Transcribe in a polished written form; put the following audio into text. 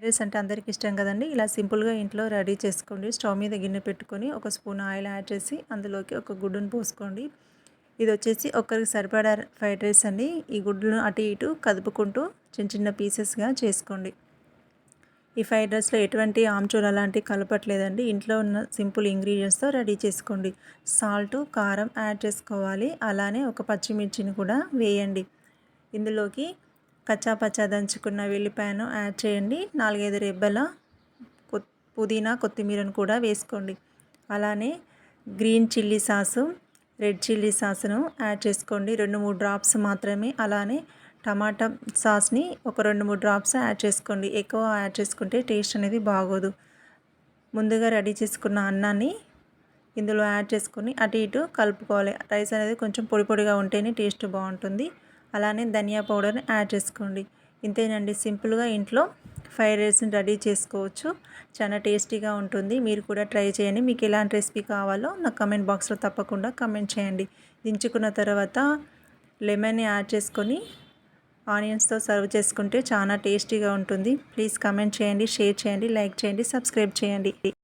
Rice అంటే అందరికీ ఇష్టం కదండి. ఇలా సింపుల్గా ఇంట్లో రెడీ చేసుకోండి. స్టవ్ మీద గిన్నె పెట్టుకొని ఒక స్పూన్ ఆయిల్ యాడ్ చేసి అందులోకి ఒక గుడ్డును పోసుకోండి. ఇది వచ్చేసి ఒక్కరికి సరిపడా ఫ్రైడ్ రైస్ అండి. ఈ గుడ్లను అటు ఇటు కదుపుకుంటూ చిన్న చిన్న పీసెస్గా చేసుకోండి. ఈ ఫ్రైడ్ రైస్లో ఎటువంటి ఆమ్చూర్ అలాంటివి కలపట్లేదండి. ఇంట్లో ఉన్న సింపుల్ ఇంగ్రీడియంట్స్తో రెడీ చేసుకోండి. సాల్ట్, కారం యాడ్ చేసుకోవాలి. అలానే ఒక పచ్చిమిర్చిని కూడా వేయండి. ఇందులోకి కచ్చా పచ్చా దంచుకున్న వెల్లిపాయను యాడ్ చేయండి. 4-5 రెబ్బల పుదీనా, కొత్తిమీరను కూడా వేసుకోండి. అలానే green chilli sauce, red chilli సాసును యాడ్ చేసుకోండి. 2-3 డ్రాప్స్ మాత్రమే. అలానే టమాటా సాస్ని ఒక 2-3 డ్రాప్స్ యాడ్ చేసుకోండి. ఎక్కువ యాడ్ చేసుకుంటే టేస్ట్ అనేది బాగోదు. ముందుగా రెడీ చేసుకున్న అన్నాన్ని ఇందులో యాడ్ చేసుకొని అటు ఇటు కలుపుకోవాలి. రైస్ అనేది కొంచెం పొడి పొడిగా ఉంటేనే టేస్ట్ బాగుంటుంది. అలానే ధనియా పౌడర్ని యాడ్ చేసుకోండి. ఇంతేనండి, సింపుల్గా ఇంట్లో ఫ్రైడ్ రైస్ని రెడీ చేసుకోవచ్చు. చాలా టేస్టీగా ఉంటుంది. మీరు కూడా ట్రై చేయండి. మీకు ఎలాంటి రెసిపీ కావాలో నాకు కమెంట్ బాక్స్లో తప్పకుండా కమెంట్ చేయండి. దించుకున్న తర్వాత లెమన్ని యాడ్ చేసుకొని ఆనియన్స్తో సర్వ్ చేసుకుంటే చాలా టేస్టీగా ఉంటుంది. ప్లీజ్ కమెంట్ చేయండి, షేర్ చేయండి, లైక్ చేయండి, సబ్స్క్రైబ్ చేయండి.